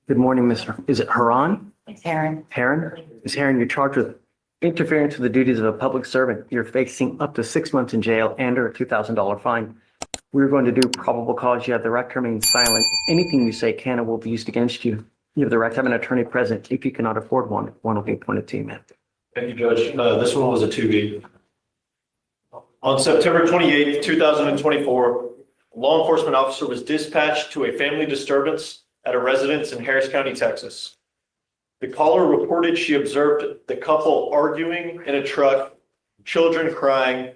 Good morning, Is it Haran? Aaron. Heron? Ms. Heron, you're charged with interference with the duties of a public servant. You're facing up to 6 months in jail and or a $2,000 fine. We're going to do probable cause. You have the right to remain silent. Anything you say can and will be used against you. You have the right to have an attorney present. If you cannot afford one, one will be appointed to you, ma'am. Thank you, Judge. This one was a 2B. On September 28th, 2024, a law enforcement officer was dispatched to a family disturbance at a residence in Harris County, Texas. The caller reported she observed the couple arguing in a truck, children crying,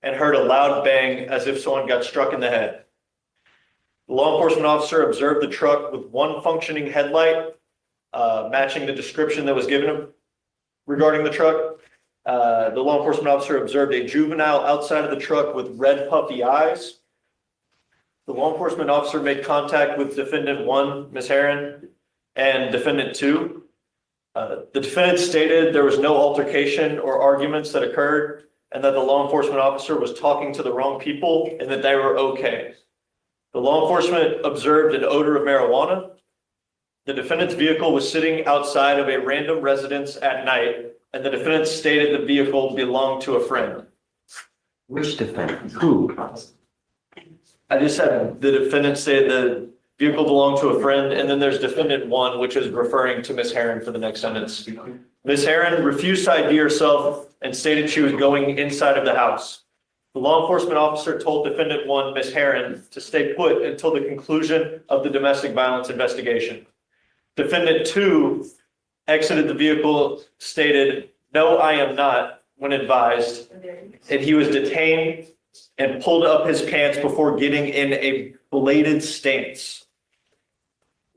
and heard a loud bang as if someone got struck in the head. The law enforcement officer observed the truck with one functioning headlight, matching the description that was given him regarding the truck. The law enforcement officer observed a juvenile outside of the truck with red puffy eyes. The law enforcement officer made contact with defendant 1, Ms. Heron, and defendant 2. The defendant stated there was no altercation or arguments that occurred and that the law enforcement officer was talking to the wrong people and that they were okay. The law enforcement observed an odor of marijuana. The defendant's vehicle was sitting outside of a random residence at night, and the defendant stated the vehicle belonged to a friend. Which defendant? Who? I just said the defendant said the vehicle belonged to a friend, and then there's defendant 1, which is referring to Ms. Heron for the next sentence. Ms. Heron refused to ID herself and stated she was going inside of the house. The law enforcement officer told defendant 1, Ms. Heron, to stay put until the conclusion of the domestic violence investigation. Defendant 2 exited the vehicle, stated, "No, I am not," when advised, and he was detained and pulled up his pants before getting in a bladed stance.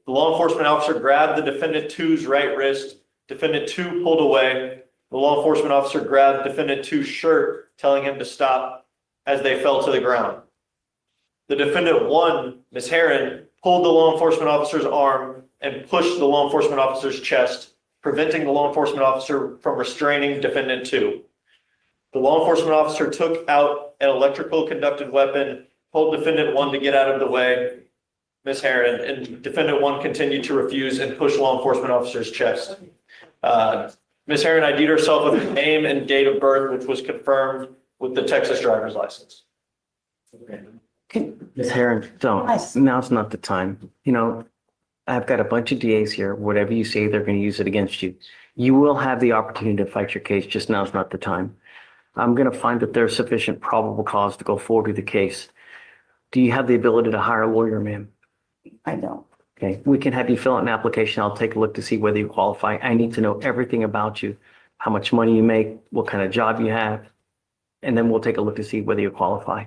The law enforcement officer grabbed the defendant 2's right wrist. Defendant 2 pulled away. The law enforcement officer grabbed defendant 2's shirt, telling him to stop as they fell to the ground. The defendant 1, Ms. Heron, pulled the law enforcement officer's arm and pushed the law enforcement officer's chest, preventing the law enforcement officer from restraining defendant 2. The law enforcement officer took out an electrical conducted weapon, told defendant 1 to get out of the way, Ms. Heron, and defendant 1 continued to refuse and push law enforcement officer's chest. Ms. Heron ID'd herself with her name and date of birth, which was confirmed with the Texas driver's license. Ms. Heron, don't. Now's not the time. You know, I've got a bunch of DAs here. Whatever you say, they're going to use it against you. You will have the opportunity to fight your case. Just now's not the time. I'm going to find that there's sufficient probable cause to go forward with the case. Do you have the ability to hire a lawyer, ma'am? I don't. Okay, we can have you fill out an application. I'll take a look to see whether you qualify. I need to know everything about you, how much money you make, what kind of job you have, and then we'll take a look to see whether you qualify.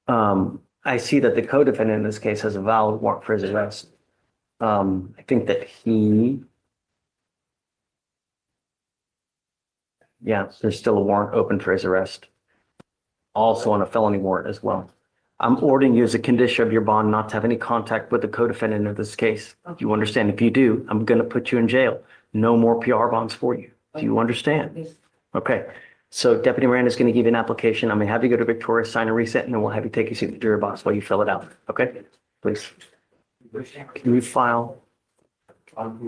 I see that the co-defendant in this case has a valid warrant for his arrest. I think that there's still a warrant open for his arrest. Also on a felony warrant as well. I'm ordering you as a condition of your bond not to have any contact with the co-defendant in this case. Do you understand? If you do, I'm going to put you in jail. No more PR bonds for you. Do you understand? Okay. So Deputy Miranda is going to give you an application. I'm going to have you go to Victoria, sign and reset, and then we'll have you take your seat in the jury box while you fill it out. Okay? Please. Can you file? Let me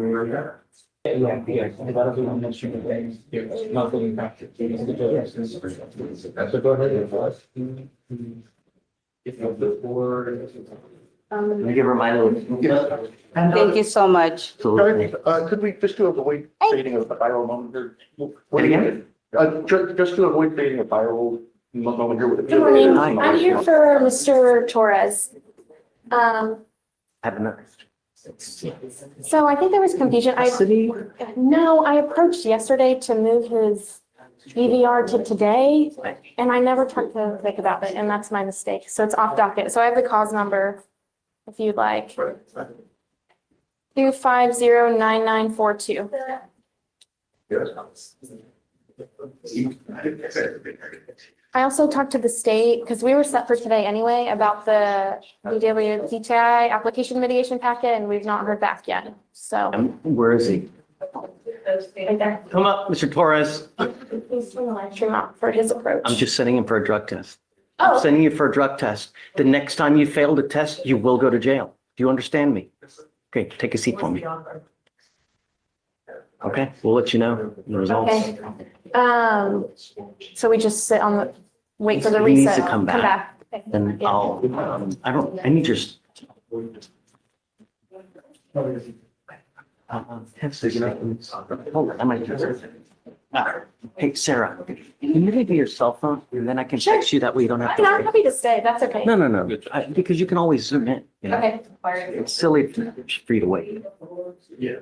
give her my little. Thank you so much. Could we just to avoid fading a viral moment here? What again? Just to avoid fading a viral moment here. Good morning. Hi. I'm here for Mr. Torres. Have another. So I think there was confusion. No, I approached yesterday to move his DVR to today, and I never talked to Vic about it, and that's my mistake. So it's off docket. So I have the cause number if you'd like. 2509942. I also talked to the state because we were set for today anyway about the DWDTI application mitigation packet, and we've not heard back yet. So Where is he? right there. Come up, Mr. Torres. He's in the live stream out for his approach. I'm just sending him for a drug test. I'm Oh, sending you for a drug test. The next time you fail the test, you will go to jail. Do you understand me? Okay, take a seat for me. Okay, we'll let you know the results. Okay. So we just sit on the, wait for the He needs reset. to come back. Okay. Then Yeah. I need your. Hold on, I might just. Hey, Sarah, can you leave me your cell phone and then I can Sure. text you that way you don't have I'm to. happy to stay. That's okay. No. Because you can always zoom in, you know? Okay. It's silly for you to wait. Yeah.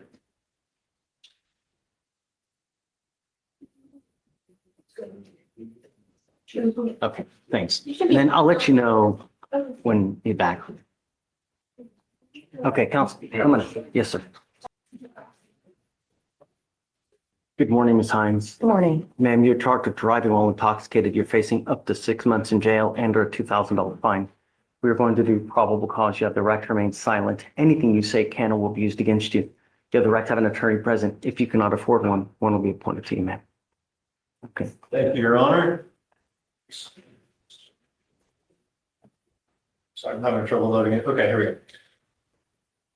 Okay, thanks. And then I'll let you know when you're back. Okay, counsel, come on. Yes, sir. Good morning, Ms. Hines. Good morning. Ma'am, you're charged with driving while intoxicated. You're facing up to 6 months in jail and or a $2,000 fine. We're going to do probable cause. You have the right to remain silent. Anything you say can or will be used against you. You have the right to have an attorney present. If you cannot afford one, one will be appointed to you, ma'am. Okay. Thank you, Your Honor. Sorry, I'm having trouble loading it. Okay, here we go.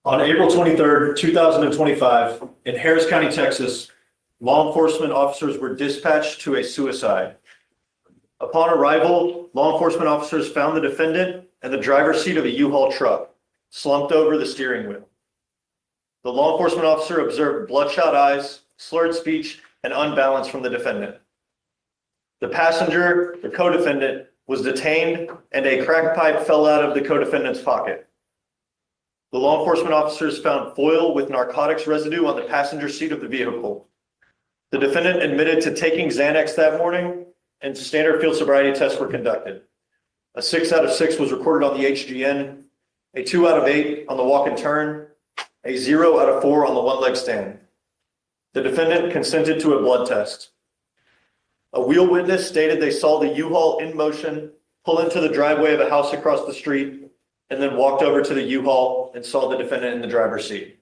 On April 23rd, 2025, in Harris County, Texas, law enforcement officers were dispatched to a suicide. Upon arrival, law enforcement officers found the defendant in the driver's seat of a U-Haul truck, slumped over the steering wheel. The law enforcement officer observed bloodshot eyes, slurred speech, and unbalance from the defendant. The passenger, the co-defendant, was detained and a crack pipe fell out of the co-defendant's pocket. The law enforcement officers found foil with narcotics residue on the passenger seat of the vehicle. The defendant admitted to taking Xanax that morning and standard field sobriety tests were conducted. A 6 out of 6 was recorded on the HGN, a 2 out of 8 on the walk and turn, a 0 out of 4 on the one-leg stand. The defendant consented to a blood test. A wheel witness stated they saw the U-Haul in motion, pull into the driveway of a house across the street, and then walked over to the U-Haul and saw the defendant in the driver's seat.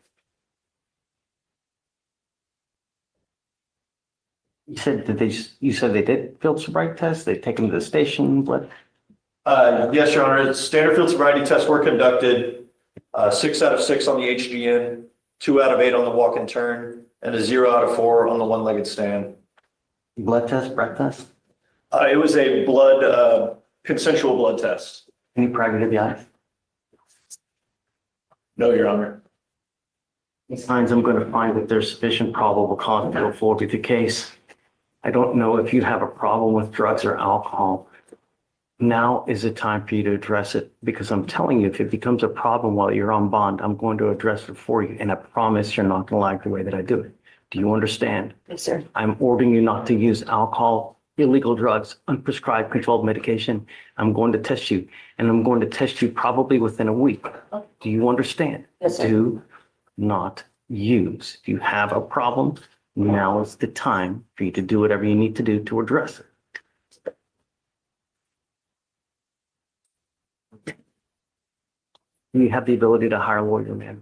You said that you said they did field sobriety tests? They take them to the station, blood? Yes, Your Honor. Standard field sobriety tests were conducted. 6 out of 6 on the HGN, 2 out of 8 on the walk and turn, and a 0 out of 4 on the one-legged stand. Blood test, breath test? It was a blood, consensual blood test. Any private of the eyes? No, Your Honor. Signs I'm going to find that there's sufficient probable cause to go forward with the case. I don't know if you have a problem with drugs or alcohol. Now is the time for you to address it because I'm telling you, if it becomes a problem while you're on bond, I'm going to address it for you. And I promise you're not going to like the way that I do it. Do you understand? Yes, sir. I'm ordering you not to use alcohol, illegal drugs, unprescribed controlled medication. I'm going to test you and I'm going to test you probably within a week. Do you understand? Yes, sir. Do not use. If you have a problem, now is the time for you to do whatever you need to do to address it. You have the ability to hire a lawyer, ma'am.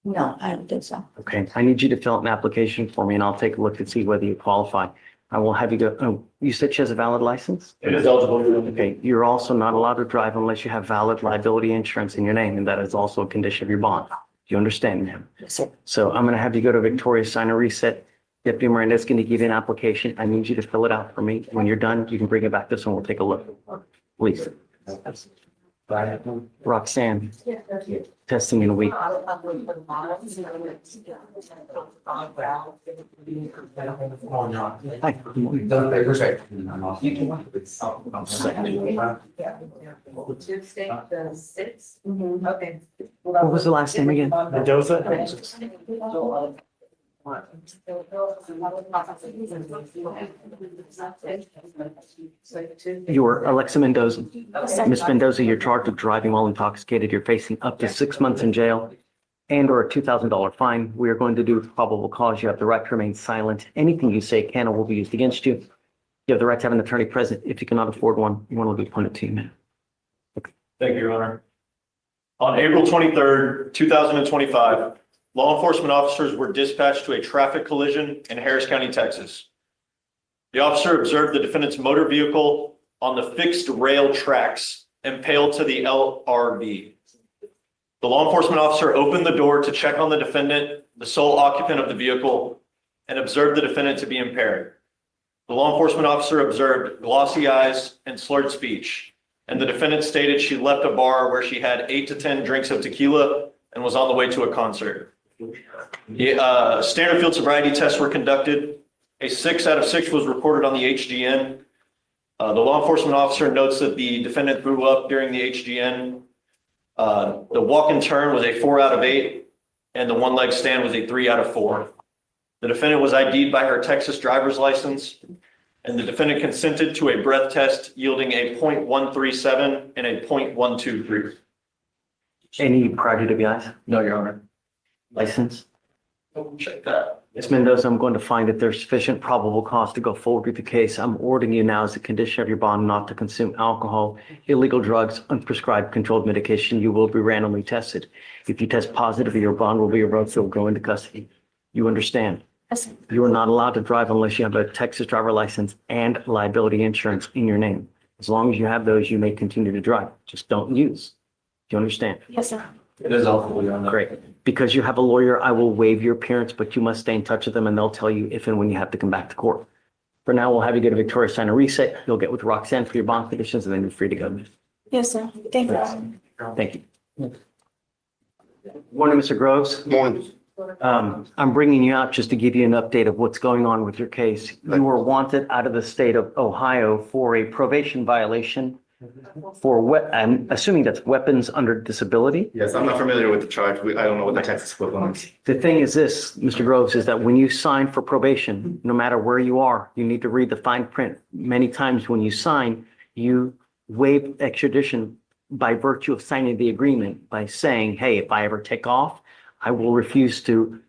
No, I don't think so. Okay, I need you to fill out an application for me and I'll take a look to see whether you qualify. I will have you go, oh, you said she has a valid license? It is eligible. Okay, you're also not allowed to drive unless you have valid liability insurance in your name, and that is also a condition of your bond. Do you understand, ma'am? Yes, sir. So I'm gonna have you go to Victoria, sign a reset. Deputy Miranda is gonna give you an application. I need you to fill it out for me. When you're done, you can bring it back to us and we'll take a look. Please. Roxanne, testing in a week. Hi. Okay. What was the last name again? Mendoza? You're Alexa Mendoza. Miss Mendoza, you're charged with driving while intoxicated. You're facing up to 6 months in jail and or a $2,000 fine. We are going to do probable cause. You have the right to remain silent. Anything you say can or will be used against you. You have the right to have an attorney present. If you cannot afford one, one will be appointed to you, ma'am. Thank you, Your Honor. On April 23rd, 2025, law enforcement officers were dispatched to a traffic collision in Harris County, Texas. The officer observed the defendant's motor vehicle on the fixed rail tracks impaled to the LRV. The law enforcement officer opened the door to check on the defendant, the sole occupant of the vehicle, and observed the defendant to be impaired. The law enforcement officer observed glossy eyes and slurred speech, and the defendant stated she left a bar where she had 8 to 10 drinks of tequila and was on the way to a concert. Standard field sobriety tests were conducted. A 6 out of 6 was reported on the HGN. The law enforcement officer notes that the defendant threw up during the HGN. The walk and turn was a 4 out of 8, and the one leg stand was a 3 out of 4. The defendant was ID'd by her Texas driver's license, and the defendant consented to a breath test yielding a .137 and a .123. Any prior DWIs? No, Your Honor. License? Check that. Ms. Mendoza, I'm going to find that there's sufficient probable cause to go forward with the case. I'm ordering you now as a condition of your bond not to consume alcohol, illegal drugs, unprescribed controlled medication. You will be randomly tested. If you test positive, your bond will be revoked. You'll go into custody. You understand? Yes, sir. You are not allowed to drive unless you have a Texas driver license and liability insurance in your name. As long as you have those, you may continue to drive. Just don't use. Do you understand? Yes, sir. It is awful, Your Honor. Great. Because you have a lawyer, I will waive your appearance, but you must stay in touch with them and they'll tell you if and when you have to come back to court. For now, we'll have you go to Victoria, sign a reset. You'll get with Roxanne for your bond conditions and then you're free to go. Yes, sir. Thank you. Thank you. Morning, Mr. Groves. Morning. I'm bringing you out just to give you an update of what's going on with your case. You were wanted out of the state of Ohio for a probation violation for I'm assuming that's weapons under disability. Yes, I'm not familiar with the charge. I don't know what the Texas equivalent is. The thing is this, Mr. Groves, is that when you sign for probation, no matter where you are, you need to read the fine print. Many times when you sign, you waive extradition by virtue of signing the agreement by saying, hey, if I ever take off, I will refuse to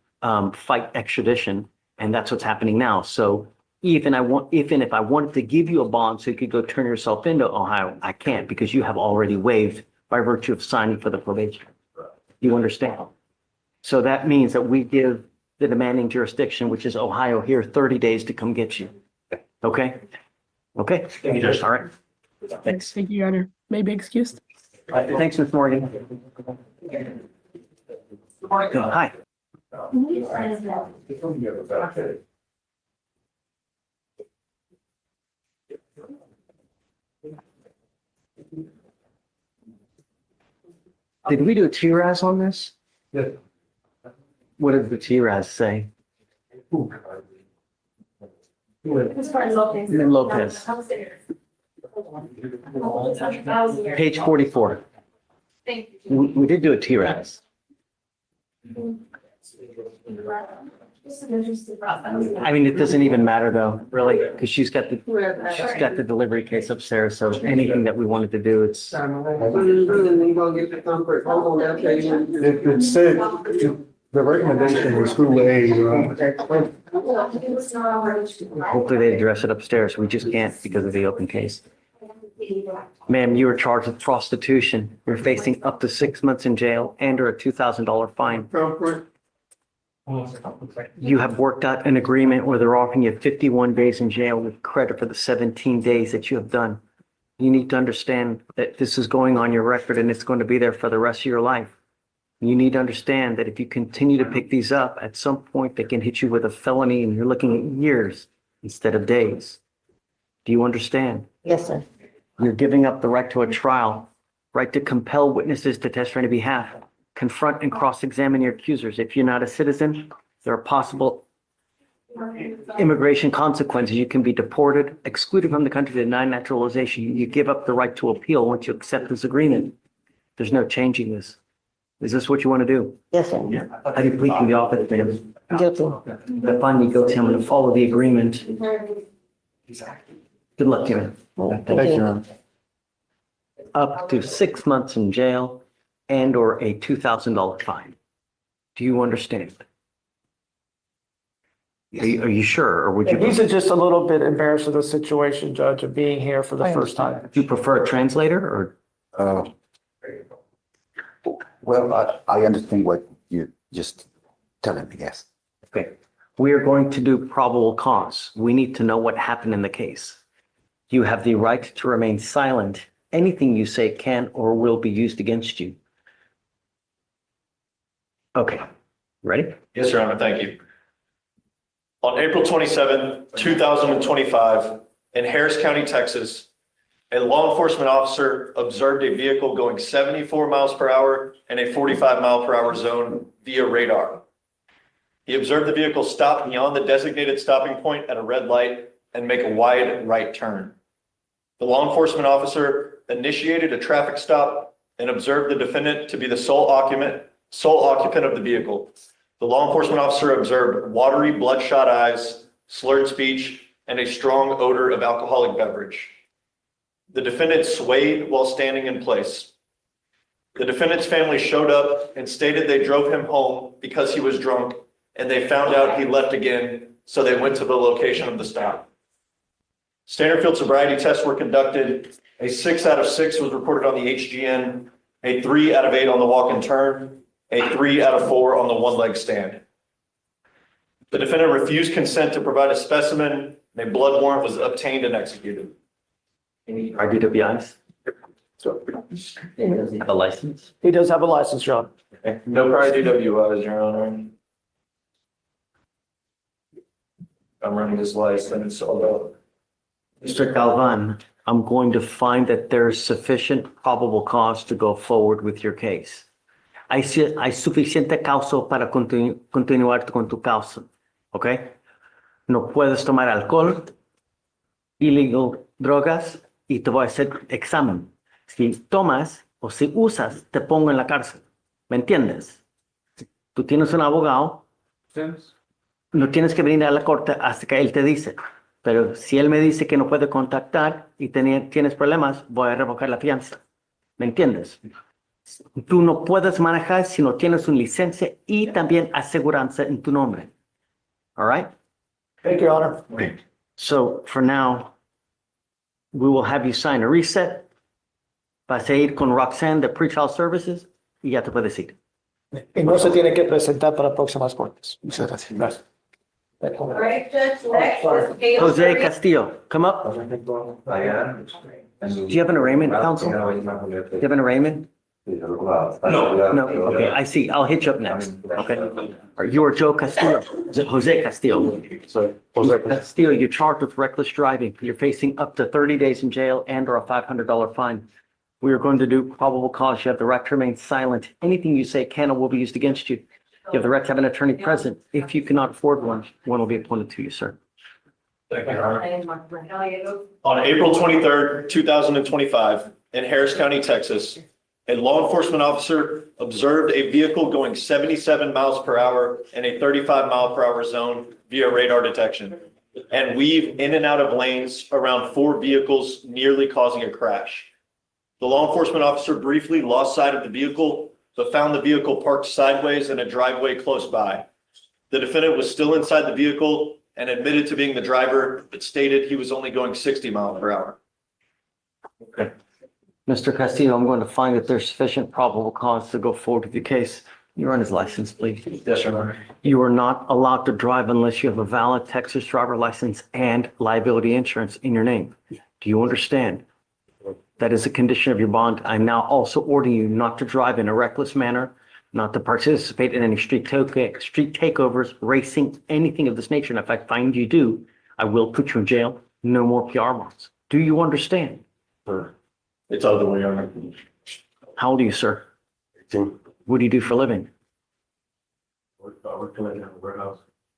fight extradition. And that's what's happening now. So even if I wanted to give you a bond so you could go turn yourself into Ohio, I can't because you have already waived by virtue of signing for the probation. You understand? So that means that we give the demanding jurisdiction, which is Ohio here, 30 days to come get you. Okay? Okay? Thank you, Judge. All right. Thanks. Thank you, Your Honor. May be excused. Thanks, Ms. Morgan. Hi. Did we do a TRAS on this? Yeah. What did the TRAS say? Then Lopez. Page 44. We did do a TRAS. I mean, it doesn't even matter though, really, because she's got the delivery case upstairs. So anything that we wanted to do, it's. It said, the recommendation was through Hopefully they address it upstairs. We just can't because of the open case. Ma'am, you were charged with prostitution. You're facing up to 6 months in jail and or a $2,000 fine. You have worked out an agreement where they're offering you 51 days in jail with credit for the 17 days that you have done. You need to understand that this is going on your record and it's going to be there for the rest of your life. You need to understand that if you continue to pick these up, at some point they can hit you with a felony and you're looking at years instead of days. Do you understand? Yes, sir. You're giving up the right to a trial, right to compel witnesses to testify on your behalf, confront and cross-examine your accusers. If you're not a citizen, there are possible immigration consequences. You can be deported, excluded from the country, denied naturalization. You give up the right to appeal once you accept this agreement. There's no changing this. Is this what you want to do? Yes, sir. How do you plead to the office, ma'am? Guilty. I find you guilty. I'm going to follow the agreement. Good luck, Kim. Thank you. Up to 6 months in jail and or a $2,000 fine. Do you understand? Are you sure, or would you? He's just a little bit embarrassed with the situation, Judge, of being here for the first time. Do you prefer a translator or? Well, I understand what you just telling me, yes. Okay, we are going to do probable cause. We need to know what happened in the case. You have the right to remain silent. Anything you say can or will be used against you. Okay, ready? Yes, Your Honor, thank you. On April 27, 2025, in Harris County, Texas, a law enforcement officer observed a vehicle going 74 miles per hour in a 45 mile per hour zone via radar. He observed the vehicle stop beyond the designated stopping point at a red light and make a wide right turn. The law enforcement officer initiated a traffic stop and observed the defendant to be the sole occupant of the vehicle. The law enforcement officer observed watery, bloodshot eyes, slurred speech, and a strong odor of alcoholic beverage. The defendant swayed while standing in place. The defendant's family showed up and stated they drove him home because he was drunk, and they found out he left again, so they went to the location of the stop. Standard field sobriety tests were conducted. A 6 out of 6 was reported on the HGN, a 3 out of 8 on the walk and turn, a 3 out of 4 on the one-leg stand. The defendant refused consent to provide a specimen, and a blood warrant was obtained and executed. Any RDWIs? Have a license? He does have a license, John. No prior DWIs, Your Honor. I'm running his license, although. Mr. Galvan, I'm going to find that there's sufficient probable cause to go forward with your case. Hay suficiente causa para continuar con tu causa, ¿ok? No puedes tomar alcohol, illegal drogas y te voy a hacer examen. Si tomas o si usas, te pongo en la cárcel. ¿Me entiendes? Tú tienes un abogado, no tienes que venir a la corte hasta que él te dice. Pero si él me dice que no puede contactar y tienes problemas, voy a revocar la fianza. ¿Me entiendes? Tú no puedes manejar si no tienes una licencia y también aseguranza en tu nombre. All right? Thank you, Your Honor. So for now, we will have you sign a reset. Vas a ir con Roxanne de Pretrial Services y ya te puedes ir. Y no se tiene que presentar para próximas cortes. Muchas gracias. All right, Judge, next is case Jose Castillo, come up. Do you have an arraignment, counsel? Do you have an arraignment? No, okay, I see. I'll hit you up next, okay? You are Joe Castillo, Jose Castillo. Jose Castillo, you're charged with reckless driving. You're facing up to 30 days in jail and or a $500 fine. We are going to do probable cause. You have the right to remain silent. Anything you say can or will be used against you. You have the right to have an attorney present. If you cannot afford one will be appointed to you, sir. Thank you, Your Honor. On April 23rd, 2025, in Harris County, Texas, a law enforcement officer observed a vehicle going 77 miles per hour in a 35 mile per hour zone via radar detection and weave in and out of lanes around 4 vehicles, nearly causing a crash. The law enforcement officer briefly lost sight of the vehicle, but found the vehicle parked sideways in a driveway close by. The defendant was still inside the vehicle and admitted to being the driver, but stated he was only going 60 miles per hour. Okay. Mr. Castillo, I'm going to find that there's sufficient probable cause to go forward with the case. You run his license, please. Yes, Your Honor. You are not allowed to drive unless you have a valid Texas driver license and liability insurance in your name. Do you understand? That is a condition of your bond. I'm now also ordering you not to drive in a reckless manner, not to participate in any street takeovers, racing, anything of this nature. And if I find you do, I will put you in jail. No more PR bonds. Do you understand? It's other way, Your Honor. How old are you, sir? What do you do for a living?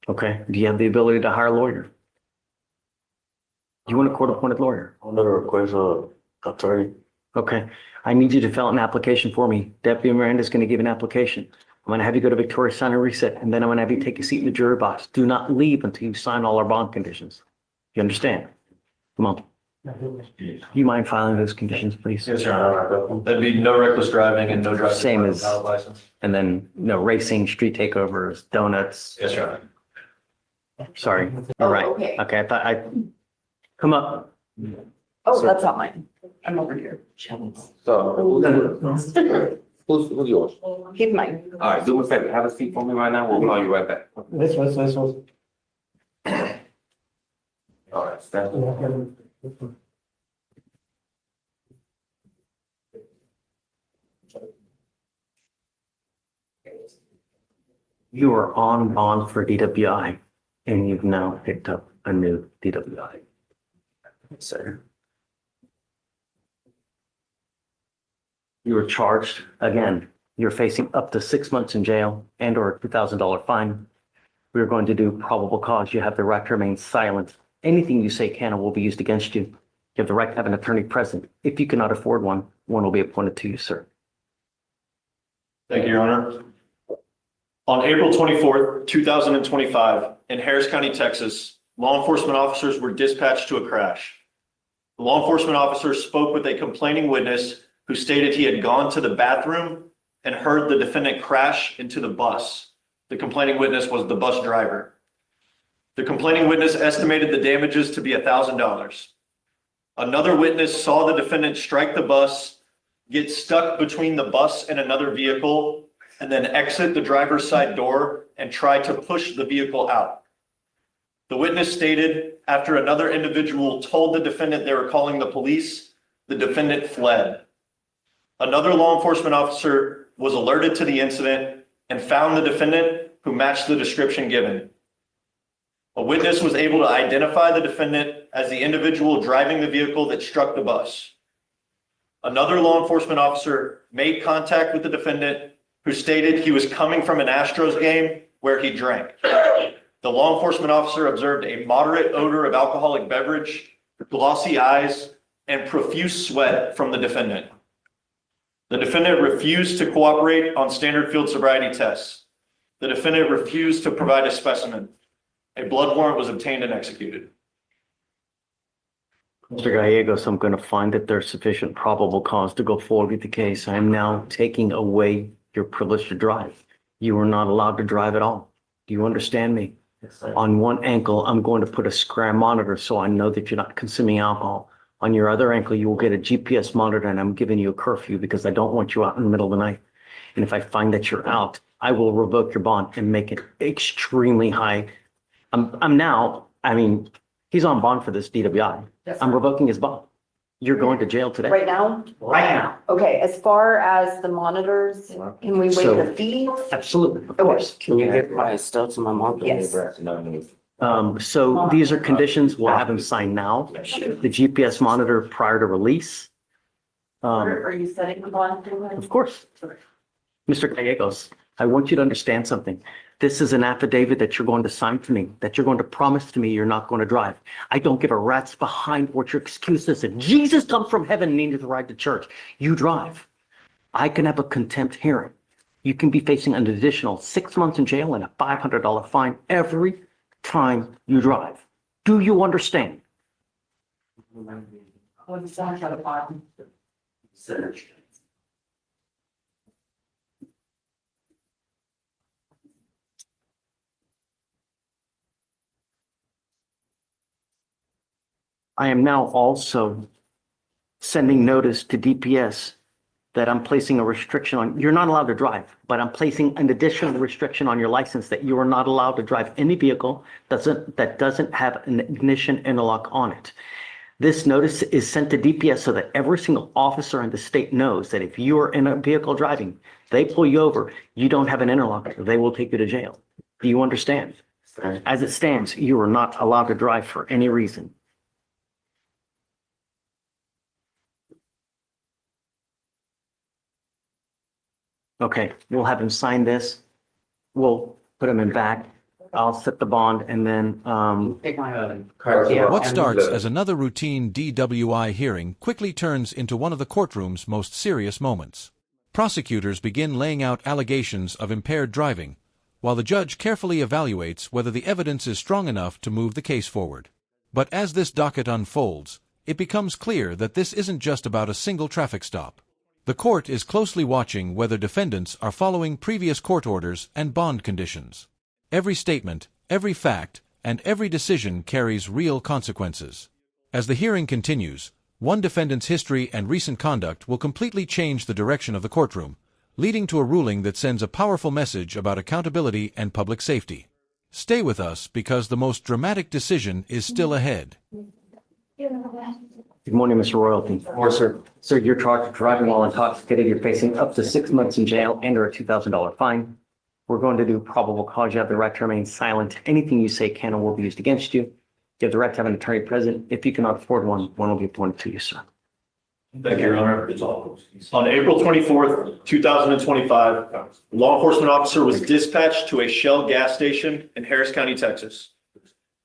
Okay. Do you have the ability to hire a lawyer? You want a court-appointed lawyer? Attorney. Okay. I need you to fill out an application for me. Deputy Miranda is going to give an application. I'm going to have you go to Victoria, sign a reset, and then I'm going to have you take a seat in the jury box. Do not leave until you sign all our bond conditions. You understand? Come on. Do you mind filing those conditions, please? Yes, Your Honor. That'd be no reckless driving and no driving. Same without a as- valid license. And then, no racing, street takeovers, donuts. Yes, Your Honor. Sorry. All right. okay. Okay. I come up. Oh, that's not mine. I'm over here. So, who's yours? He's mine. All right, do me a favor, have a seat for me right now, we'll call you right back. This was. All right, stand. You are on bond for DWI and you've now picked up a new DWI. Sir. You were charged again. You're facing up to 6 months in jail and or a $2,000 fine. We're going to do probable cause. You have the right to remain silent. Anything you say can or will be used against you. You have the right to have an attorney present. If you cannot afford one, one will be appointed to you, sir. Thank you, Your Honor. On April 24th, 2025, in Harris County, Texas, law enforcement officers were dispatched to a crash. The law enforcement officers spoke with a complaining witness who stated he had gone to the bathroom and heard the defendant crash into the bus. The complaining witness was the bus driver. The complaining witness estimated the damages to be $1,000. Another witness saw the defendant strike the bus, get stuck between the bus and another vehicle, and then exit the driver's side door and try to push the vehicle out. The witness stated after another individual told the defendant they were calling the police, the defendant fled. Another law enforcement officer was alerted to the incident and found the defendant, who matched the description given. A witness was able to identify the defendant as the individual driving the vehicle that struck the bus. Another law enforcement officer made contact with the defendant, who stated he was coming from an Astros game where he drank. The law enforcement officer observed a moderate odor of alcoholic beverage, glossy eyes, and profuse sweat from the defendant. The defendant refused to cooperate on standard field sobriety tests. The defendant refused to provide a specimen. A blood warrant was obtained and executed. Mr. Gallegos, I'm going to find that there's sufficient probable cause to go forward with the case. I am now taking away your privilege to drive. You are not allowed to drive at all. Do you understand me? Yes, sir. On one ankle, I'm going to put a scram monitor so I know that you're not consuming alcohol. On your other ankle, you will get a GPS monitor, and I'm giving you a curfew because I don't want you out in the middle of the night. And if I find that you're out, I will revoke your bond and make it extremely high. He's on bond for this DWI. Yes, I'm revoking his bond. You're going to jail today. Right now? Right now. Okay, as far as the monitors, can we waive So- the fees? Absolutely, of course. Can you give my stuff to my mom? Yes. So these are conditions. We'll have him sign now. The GPS monitor prior to release. Are you setting the bond? Of course. Mr. Gallegos, I want you to understand something. This is an affidavit that you're going to sign to me, that you're going to promise to me you're not going to drive. I don't give a rat's behind what your excuse is. If Jesus comes from heaven and needed to ride to church, you drive. I can have a contempt hearing. You can be facing an additional 6 months in jail and a $500 fine every time you drive. Do you understand? What's that at the bottom? I am now also sending notice to DPS that I'm placing a restriction on, you're not allowed to drive, but I'm placing an additional restriction on your license that you are not allowed to drive any vehicle that doesn't have an ignition interlock on it. This notice is sent to DPS so that every single officer in the state knows that if you are in a vehicle driving, they pull you over, you don't have an interlock, they will take you to jail. Do you understand? As it stands, you are not allowed to drive for any reason. Okay, we'll have him sign this. We'll put him in back. I'll set the bond and then, Take my card. Yeah. What starts as another routine DWI hearing quickly turns into one of the courtroom's most serious moments. Prosecutors begin laying out allegations of impaired driving, while the judge carefully evaluates whether the evidence is strong enough to move the case forward. But as this docket unfolds, it becomes clear that this isn't just about a single traffic stop. The court is closely watching whether defendants are following previous court orders and bond conditions. Every statement, every fact, and every decision carries real consequences. As the hearing continues, one defendant's history and recent conduct will completely change the direction of the courtroom, leading to a ruling that sends a powerful message about accountability and public safety. Stay with us because the most dramatic decision is still ahead. good morning, Mr. Royalty. Yes, sir. Sir, you're charged with driving while intoxicated. You're facing up to 6 months in jail and or a $2,000 fine. We're going to do probable cause. You have the right to remain silent. Anything you say can or will be used against you. You have the right to have an attorney present. If you cannot afford one, one will be appointed to you, sir. Thank you, Your Honor. On April 24th, 2025, a law enforcement officer was dispatched to a Shell gas station in Harris County, Texas.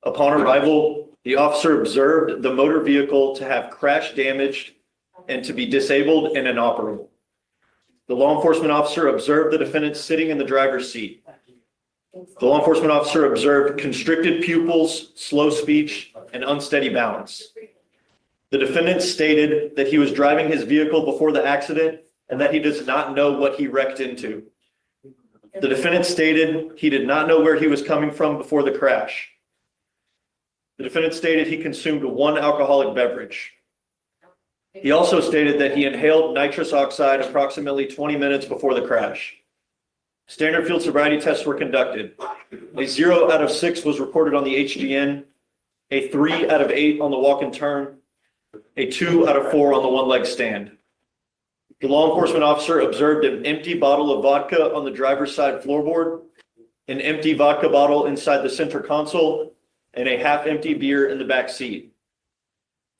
Upon arrival, the officer observed the motor vehicle to have crash damage and to be disabled and inoperable. The law enforcement officer observed the defendant sitting in the driver's seat. The law enforcement officer observed constricted pupils, slow speech, and unsteady balance. The defendant stated that he was driving his vehicle before the accident and that he does not know what he wrecked into. The defendant stated he did not know where he was coming from before the crash. The defendant stated he consumed one alcoholic beverage. He also stated that he inhaled nitrous oxide approximately 20 minutes before the crash. Standard field sobriety tests were conducted. A 0 out of 6 was recorded on the HGN, a 3 out of 8 on the walk and turn, a 2 out of 4 on the one-leg stand. The law enforcement officer observed an empty bottle of vodka on the driver's side floorboard, an empty vodka bottle inside the center console, and a half-empty beer in the back seat.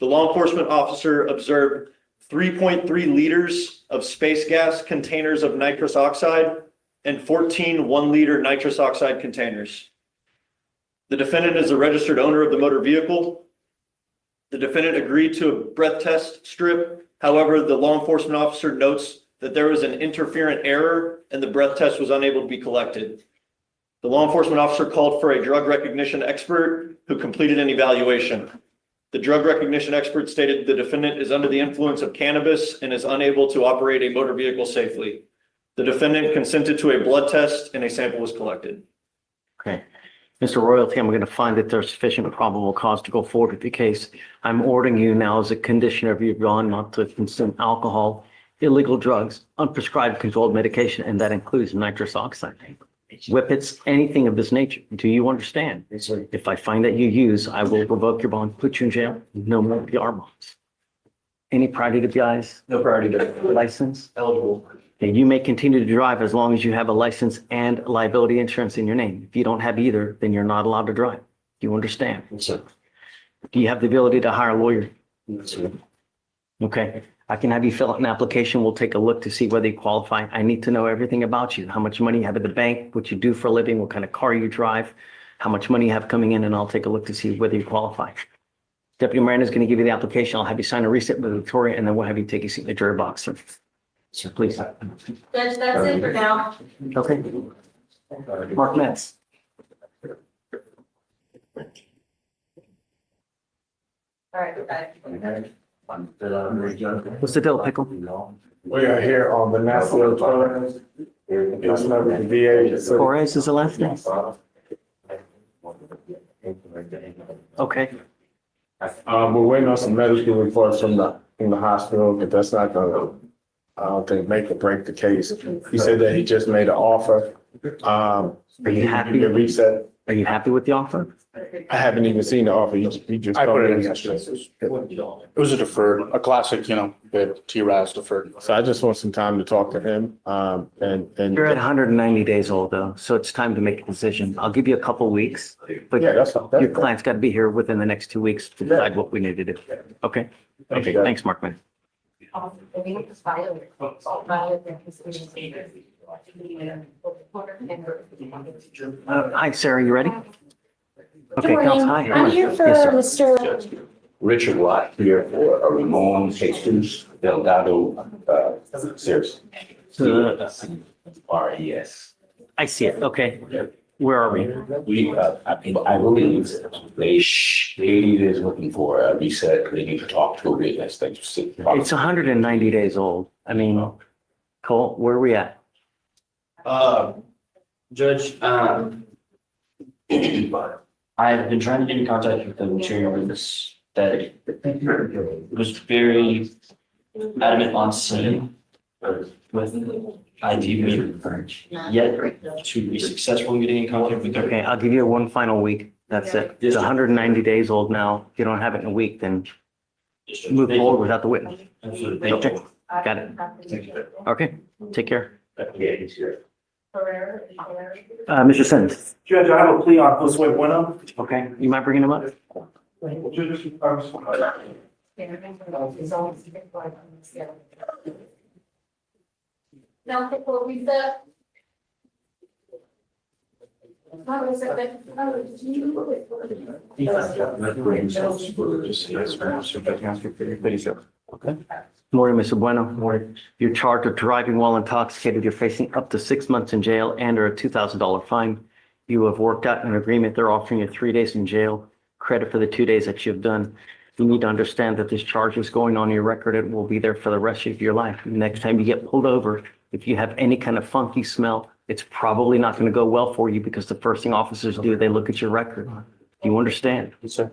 The law enforcement officer observed 3.3 liters of space gas containers of nitrous oxide and 14 1-liter nitrous oxide containers. The defendant is a registered owner of the motor vehicle. The defendant agreed to a breath test strip. However, the law enforcement officer notes that there was an interferent error and the breath test was unable to be collected. The law enforcement officer called for a drug recognition expert who completed an evaluation. The drug recognition expert stated the defendant is under the influence of cannabis and is unable to operate a motor vehicle safely. The defendant consented to a blood test and a sample was collected. Okay. Mr. Royalty, I'm going to find that there's sufficient probable cause to go forward with the case. I'm ordering you now as a condition of your bond not to consume alcohol, illegal drugs, unprescribed controlled medication, and that includes nitrous oxide, whippets, anything of this nature. Do you understand? Yes, sir. If I find that you use, I will revoke your bond, put you in jail, no more PR bonds. Any priority to PIs? No priority to License? eligible. And you may continue to drive as long as you have a license and liability insurance in your name. If you don't have either, then you're not allowed to drive. Do you understand? Yes, sir. Do you have the ability to hire a lawyer? Yes, sir. Okay, I can have you fill out an application. We'll take a look to see whether you qualify. I need to know everything about you, how much money you have at the bank, what you do for a living, what kind of car you drive, how much money you have coming in, and I'll take a look to see whether you qualify. Deputy Miranda is going to give you the application. I'll have you sign a receipt with Victoria, and then we'll have you take a seat in the jury box. Sir, please. Judge, that's it for now. Okay. Mark Metz. All right. What's the deal, Pickle? We are here on Vanessa Torres. It's number the VA. Torres is the last name? Okay. We're waiting on some medical reports from the hospital, but that's not gonna, I don't think, make or break the case. He said that he just made an offer. Are you happy? The reset. Are you happy with the offer? I haven't even seen the offer. He just. I put it in told me. yesterday. It was a deferred, a classic, the T-Raz deferred. So I just want some time to talk to him, and. You're at 190 days old though, so it's time to make a decision. I'll give you a couple weeks, but Yeah, that's. your client's got to be here within the next 2 weeks to decide what we need to do. Okay? Okay, thanks, Mark, man. Hi, Sarah, you ready? Good Okay, morning. Counsel, hi. I'm here for Yes, sir. Mr. Richard Watt here for Ramon Jesus Delgado, Sears. RES. I see it. Okay. Where are we? I believe Katie is looking for a reset. They need to talk to a witness. It's 190 days old. I mean, Cole, where are we at? Judge, I've been trying to get in contact with the material witness that was very adamant on scene with ID being confirmed, yet to be successful in getting in contact with her. Okay, I'll give you one final week. That's it. It's 190 days old now. If you don't have it in a week, then move forward without the witness. Absolutely. Thank Okay, you. got it. Okay, take care. Mr. Sims, Judge, I have a plea on Josue Bueno. okay, you mind bringing him up? Now, before we set. Morning, Mr. Bueno. Morning. You're charged with driving while intoxicated. You're facing up to 6 months in jail and or a $2,000 fine. You have worked out an agreement. They're offering you 3 days in jail, credit for the 2 days that you've done. You need to understand that this charge is going on your record. It will be there for the rest of your life. Next time you get pulled over, if you have any kind of funky smell, it's probably not going to go well for you because the first thing officers do, they look at your record. Do you understand? Yes, sir.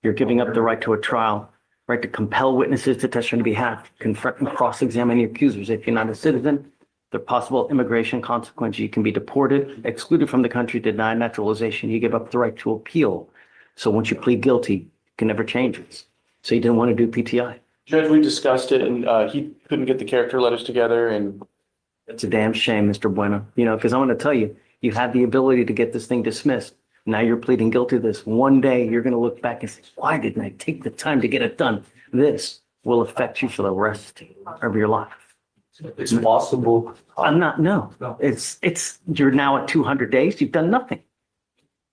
You're giving up the right to a trial, right to compel witnesses to testify on your behalf, confront and cross-examine your accusers. If you're not a citizen, there are possible immigration consequences. You can be deported, excluded from the country, denied naturalization. You give up the right to appeal. So once you plead guilty, you can never change it. So you didn't want to do PTI. Judge, we discussed it and he couldn't get the character letters together and It's a damn shame, Mr. Bueno, because I'm going to tell you, you had the ability to get this thing dismissed. Now you're pleading guilty to this. One day you're going to look back and say, why didn't I take the time to get it done? This will affect you for the rest of your life. It's possible. I'm not, no, you're now at 200 days. You've done nothing.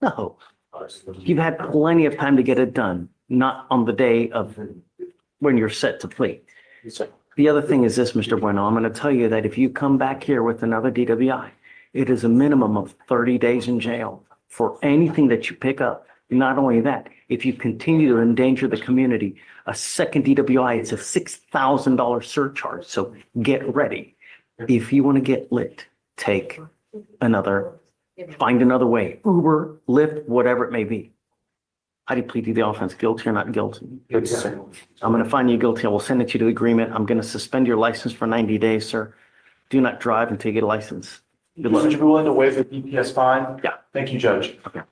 No, you've had plenty of time to get it done, not on the day of when you're set to plead. Yes, sir. The other thing is this, Mr. Bueno, I'm going to tell you that if you come back here with another DWI, it is a minimum of 30 days in jail for anything that you pick up. Not only that, if you continue to endanger the community, a second DWI, it's a $6,000 surcharge. So get ready. If you want to get lit, find another way, Uber, Lyft, whatever it may be. How do you plead to the offense? Guilty or not guilty? Yes, sir. I'm going to find you guilty. I will send it to you to agreement. I'm going to suspend your license for 90 days, sir. Do not drive until you get a license. Good luck. Would you be willing to waive the DPS fine? Yeah. Thank you, Judge. Okay.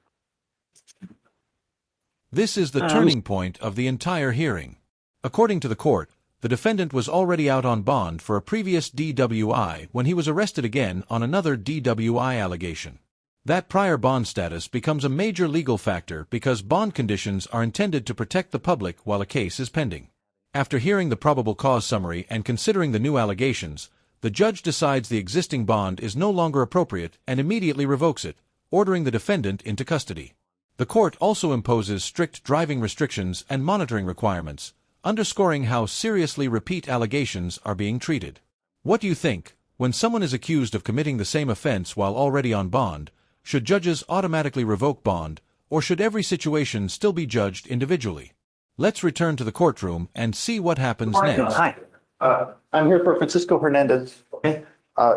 This is the turning point of the entire hearing. According to the court, the defendant was already out on bond for a previous DWI when he was arrested again on another DWI allegation. That prior bond status becomes a major legal factor because bond conditions are intended to protect the public while a case is pending. After hearing the probable cause summary and considering the new allegations, the judge decides the existing bond is no longer appropriate and immediately revokes it, ordering the defendant into custody. The court also imposes strict driving restrictions and monitoring requirements, underscoring how seriously repeat allegations are being treated. What do you think? When someone is accused of committing the same offense while already on bond, should judges automatically revoke bond, or should every situation still be judged individually? Let's return to the courtroom and see what happens next. Hi. I'm here for Francisco Hernandez. Okay.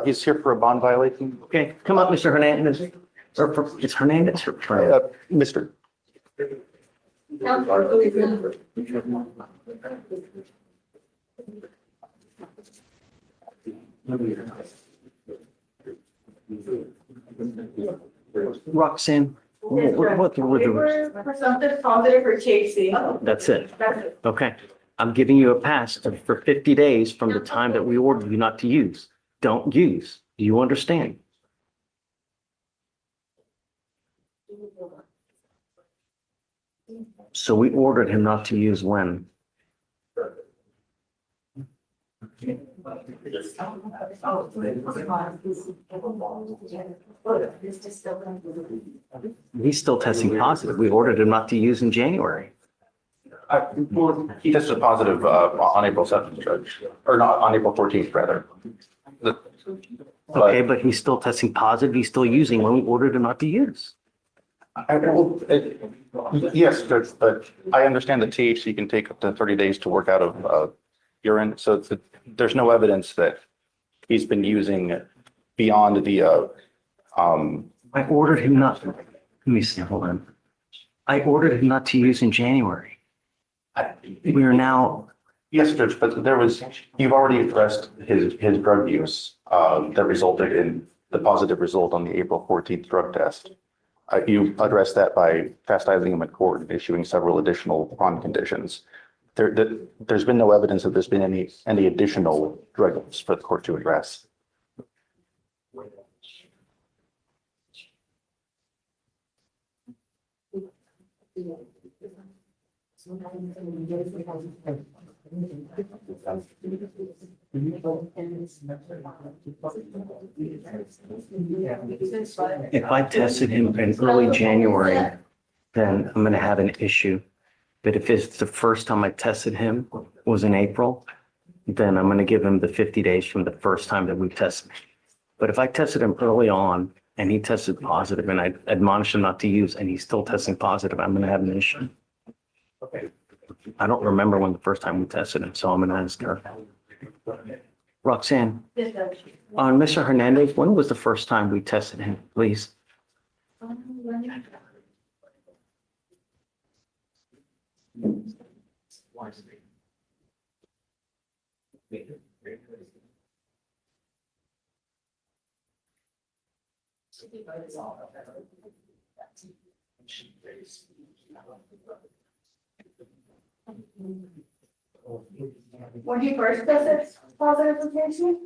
He's here for a bond violation. Okay. Come up, Mr. Hernandez. It's Hernandez or Mr. Roxanne. What We were presumptive positive for THC. That's it. That's it. Okay. I'm giving you a pass for 50 days from the time that we ordered you not to use. Don't use. Do you understand? So we ordered him not to use when? He's still testing positive. We ordered him not to use in January. Well, he tested positive on April 7th, Judge, or not, on April 14th, rather. Okay, but he's still testing positive. He's still using when we ordered him not to use. Yes, Judge, but I understand that THC can take up to 30 days to work out of urine, so there's no evidence that he's been using beyond the. I ordered him not. Let me see. Hold on. I ordered him not to use in January. We are now. Yes, Judge, but you've already addressed his drug use that resulted in the positive result on the April 14th drug test. You addressed that by chastising him at court and issuing several additional bond conditions. There's been no evidence that there's been any additional drug use for the court to address. If I tested him in early January, then I'm gonna have an issue. But if it's the first time I tested him was in April, then I'm gonna give him the 50 days from the first time that we tested. But if I tested him early on and he tested positive and I admonished him not to use and he's still testing positive, I'm gonna have an issue. I don't remember when the first time we tested him, so I'm gonna ask her. Roxanne, on Mr. Hernandez, when was the first time we tested him, please? When he first tested positive for THC?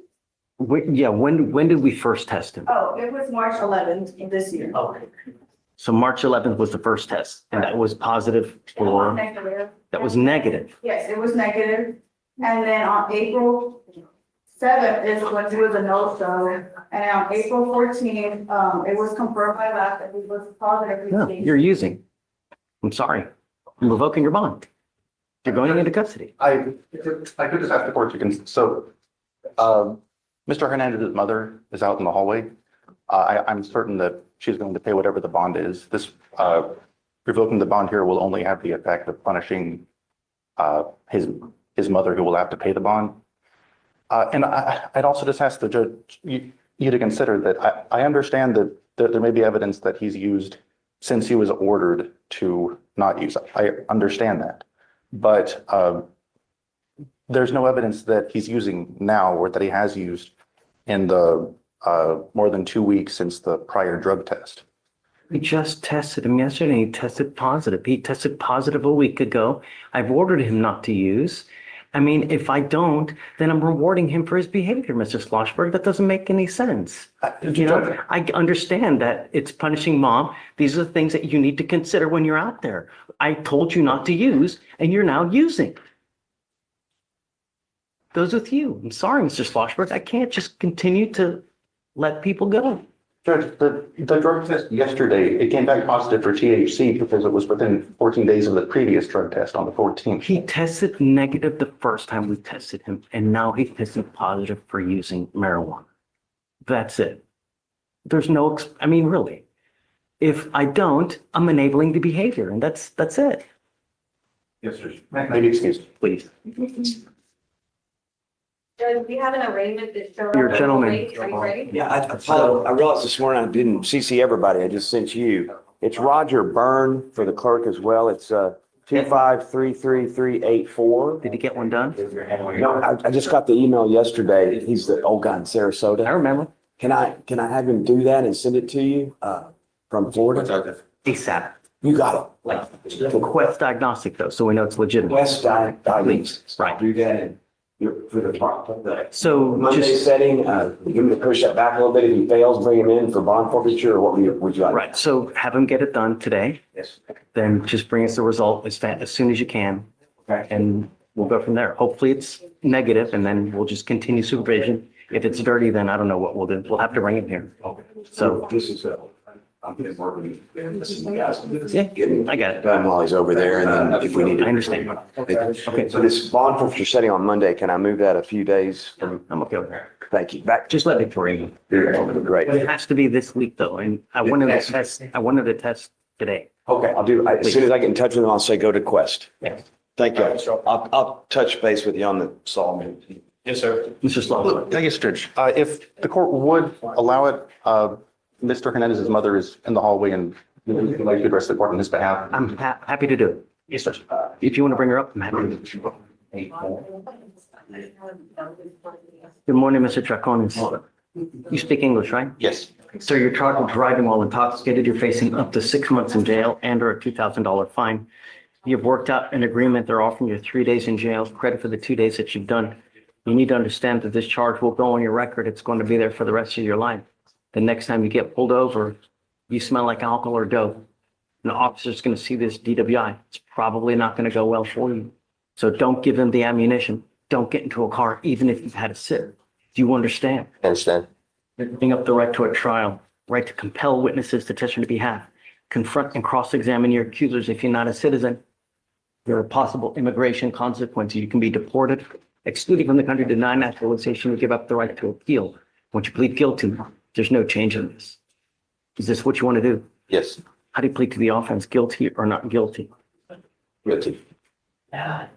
Yeah, when did we first test him? Oh, it was March 11th of this year. So March 11th was the first test and that was positive for, Negative. that was negative. Yes, it was negative. And then on April 7th is when it was a no-show. And on April 14th, it was confirmed by lab that he was positive. No, you're using. I'm sorry. I'm revoking your bond. You're going into custody. I could just ask the court, Mr. Hernandez's mother is out in the hallway. I'm certain that she's going to pay whatever the bond is. This, revoking the bond here will only have the effect of punishing, his mother who will have to pay the bond. And I'd also just ask the judge, you to consider that I understand that there may be evidence that he's used since he was ordered to not use. I understand that. But there's no evidence that he's using now or that he has used in the more than 2 weeks since the prior drug test. We just tested him yesterday. He tested positive. He tested positive a week ago. I've ordered him not to use. I mean, if I don't, then I'm rewarding him for his behavior, Mr. Schlossberg. That doesn't make any sense. You know, I understand that it's punishing mom. These are the things that you need to consider when you're out there. I told you not to use, and you're now using. Goes with you. I'm sorry, Mr. Schlossberg. I can't just continue to let people go. Judge, the drug test yesterday, it came back positive for THC because it was within 14 days of the previous drug test on the 14th. He tested negative the first time we tested him, and now he tested positive for using marijuana. That's it. There's no, I mean, really. If I don't, I'm enabling the behavior, and that's it. Yes, sir. Maybe excuse me. Please. Judge, we have an arraignment that showed. You're a gentleman. Are you ready? Yeah, I realized this morning I didn't CC everybody. I just sent you. It's Roger Byrne for the clerk as well. It's 2533384. Did you get one done? No, I just got the email yesterday. He's the old guy in Sarasota. I remember. Can I have him do that and send it to you from Florida? ASAP. You got Like, Quest Diagnostic though, so we know it's it. legitimate. West Diagnostics. Right. Do that and for the So Monday just, setting, you want me to push that back a little bit. If he fails, bring him in for bond forfeiture, or what would you like? right, so have him get it done today, Yes. then just bring us the result as soon as you can, Okay. and we'll go from there. Hopefully it's negative, and then we'll just continue supervision. If it's dirty, then I don't know what we'll do. We'll have to bring him here. So, This is, I'm getting working. yeah, I got it. Done while he's over there, and then if we need I to. understand. Okay. So this bond forfeiture setting on Monday, can I move that a few days from, I'm okay with that. thank you, back? Just let Victoria know. Great. But it has to be this week though, and I wanted to test today. Okay, as soon as I get in touch with him, I'll say go to Quest. Yeah. Thank you. I'll touch base with you on the Saul. Yes, sir. Mr. Slaughter. Yes, Judge. If the court would allow it, Mr. Hernandez's mother is in the hallway and would like to address the court on his behalf. I'm happy to do it. Yes, sir. If you want to bring her up, I'm happy to do it. Good morning, Mr. Traconis. You speak English, right? Yes. Sir, you're charged with driving while intoxicated. You're facing up to 6 months in jail and or a $2,000 fine. You've worked out an agreement. They're offering you 3 days in jail, credit for the 2 days that you've done. You need to understand that this charge will go on your record. It's going to be there for the rest of your life. The next time you get pulled over, you smell like alcohol or dope. An officer's going to see this DWI. It's probably not going to go well for you. So don't give him the ammunition. Don't get into a car, even if you've had a sit. Do you understand? I understand. You're giving up the right to a trial, right to compel witnesses to testify on your behalf, confront and cross-examine your accusers if you're not a citizen. There are possible immigration consequences. You can be deported, excluded from the country, denied naturalization, you give up the right to appeal. Once you plead guilty, there's no change in this. Is this what you want to do? Yes, How do you plead to the offense, guilty or not guilty? guilty. Mr.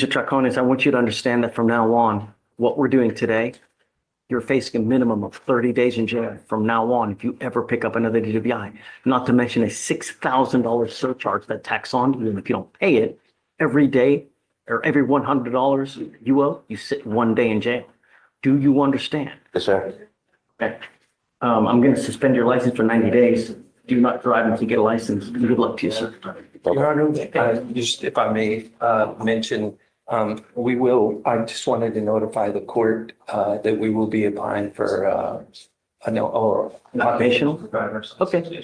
Traconis, I want you to understand that from now on, what we're doing today, you're facing a minimum of 30 days in jail from now on if you ever pick up another DWI, not to mention a $6,000 surcharge that tax on you. And if you don't pay it every day or every $100 you owe, you sit 1 day in jail. Do you understand? Yes, sir. Okay. I'm going to suspend your license for 90 days. Do not drive until you get a license. Good luck to you, sir. Your Honor, just if I may mention, I just wanted to notify the court that we will be applying for Occupational? Okay.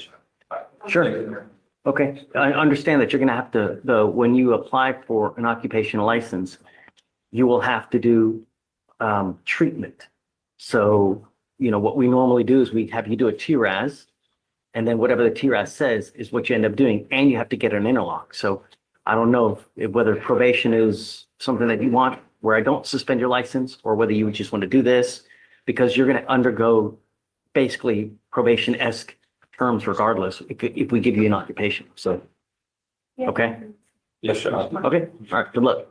Sure. Okay, I understand that you're going to have to, when you apply for an occupational license, you will have to do treatment. So, what we normally do is we have you do a TRAS, and then whatever the TRAS says is what you end up doing, and you have to get an interlock. So I don't know whether probation is something that you want, where I don't suspend your license, or whether you just want to do this, because you're going to undergo basically probation-esque terms regardless, if we give you an occupation. So, okay? Yes, sir. Okay, all right, good luck.